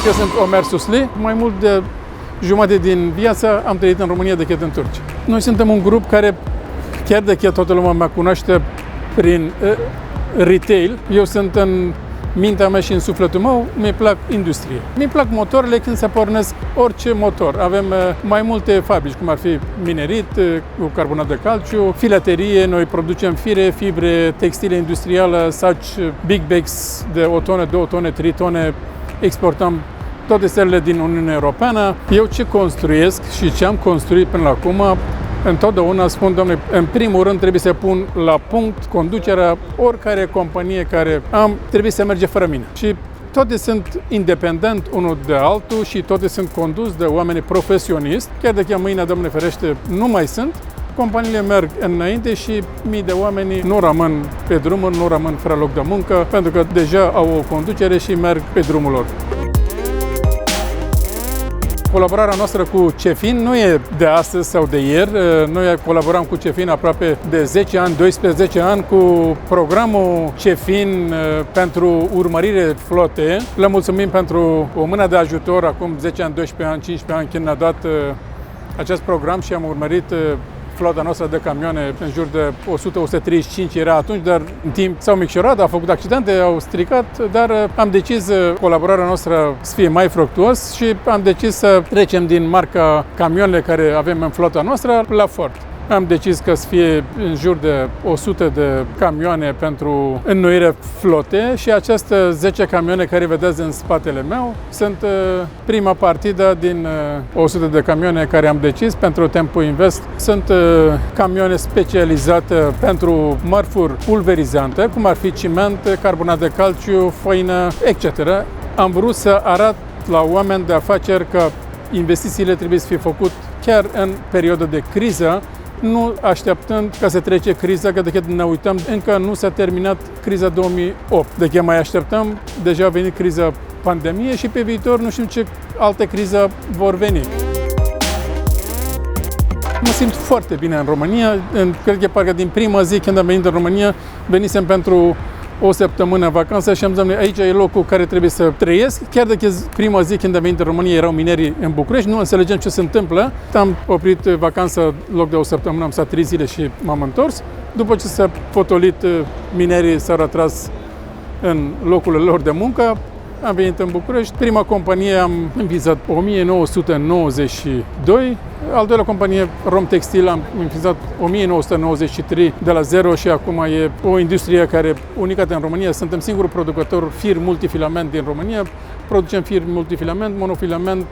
Eu sunt Omer Susli. Mai mult de jumătate din viață am trăit în România decât în Turcia. Noi suntem un grup care, chiar dacă toată lumea mă cunoaște prin retail, eu sunt în mintea mea și în sufletul meu, mi plac industrie. Mi plac motoarele când se pornesc orice motor. Avem mai multe fabrici, cum ar fi minerit, cu carbonat de calciu, filaterie, noi producem fibre, textile industriale, saci, big bags de 1 tonă, 2 tone, 3 tone, exportăm toate țările din Uniunea Europeană. Eu ce construiesc și ce am construit până acum, întotdeauna spun, domnule, în primul rând trebuie să pun la punct conducerea oricare companie care am, trebuie să merge fără mine. Și toate sunt independent unul de altul și toate sunt condus de oameni profesioniști. Chiar dacă mâine, Doamne ferește, nu mai sunt, companiile merg înainte și mii de oameni nu rămân pe drumuri, nu rămân fără loc de muncă, pentru că deja au o conducere și merg pe drumul lor. Colaborarea noastră cu Cefin nu e de astăzi sau de ieri. Noi colaborăm cu Cefin aproape de 10 ani, 12 ani cu programul Cefin pentru urmărire flote. Le mulțumim pentru o mână de ajutor acum 10 ani, 12 ani, 15 ani când ne-a dat acest program și am urmărit flota noastră de camioane, în jur de 100-135 era atunci, dar în timp s-au micșorat, au făcut accidente, au stricat, dar am decis colaborarea noastră să fie mai fructuos și am decis să trecem din marca camioanele care avem în flota noastră la Ford. Am decis că să fie în jur de 100 de camioane pentru înnoire flote și aceste 10 camioane care vedeți în spatele meu sunt prima partidă din 100 de camioane care am decis pentru Tempo Invest. Sunt camioane specializate pentru mărfuri pulverizante, cum ar fi ciment, carbonat de calciu, făină, etc. Am vrut să arăt la oameni de afaceri că investițiile trebuie să fie făcute chiar în perioada de criză, nu așteptând ca să trece criza, că de ne uităm, încă nu s-a terminat criza 2008. Deci mai așteptăm, deja a venit criza pandemie și pe viitor nu știu ce alte crize vor veni. Mă simt foarte bine în România, cred că parcă din prima zi când am venit în România, venisem pentru o săptămână vacanță și am zis, aici e locul care trebuie să trăiesc. Chiar dacă prima zi când am venit în România erau mineri în București, nu înțelegem ce se întâmplă. Am oprit vacanța loc de o săptămână, am stat 3 zile și m-am întors. După ce s-a potolit, minerii s-au retras în locurile lor de muncă. Am venit în București. Prima companie am înființat 1992. Al doilea companie, Romtextil, am înființat 1993 de la zero și acum e o industrie care unicată în România. Suntem singurul producător fir multifilament din România. Producem fir multifilament, monofilament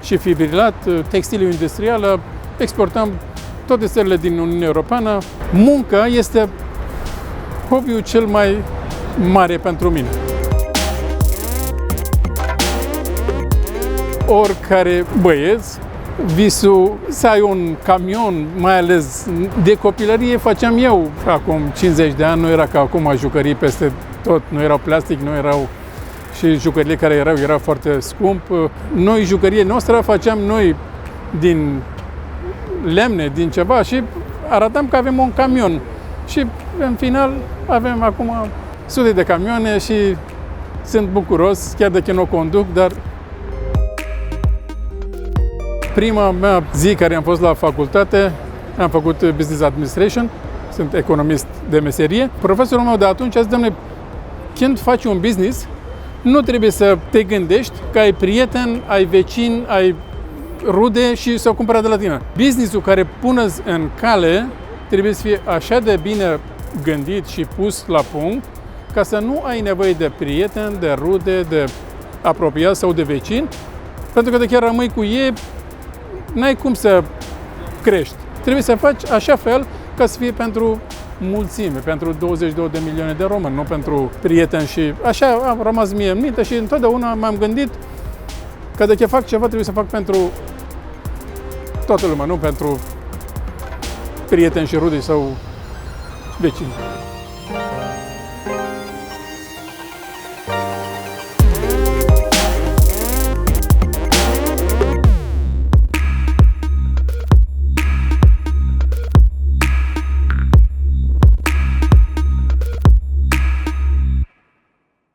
și fibrilat, textiliu industrială. Exportăm toate țările din Uniunea Europeană. Munca este hobby-ul cel mai mare pentru mine. Oricare băieț, visul să ai un camion, mai ales de copilărie, făceam eu acum 50 de ani, nu era ca acum jucării peste tot, nu erau plastic, nu erau și jucările care erau foarte scump. Noi, jucărie noastră, făceam noi din lemne, din ceva și arătam că avem un camion. Și în final avem acum sute de camioane și sunt bucuros, chiar dacă nu o conduc, dar prima mea zi care am fost la facultate, am făcut Business Administration, sunt economist de meserie. Profesorul meu de atunci a zis, doamne, când faci un business, nu trebuie să te gândești că ai prieten, ai vecini, ai rude și să o cumpără de la tine. Businessul care puneți în cale trebuie să fie așa de bine gândit și pus la punct ca să nu ai nevoie de prieteni, de rude, de apropiați sau de vecini, pentru că de chiar rămâi cu ei, n-ai cum să crești. Trebuie să faci așa fel ca să fie pentru mulțime, pentru 22 de milioane de români, nu pentru prieteni și așa am rămas mie în minte și întotdeauna m-am gândit Că dacă fac ceva, trebuie să fac pentru toată lumea, nu pentru prieteni și rude sau vecini.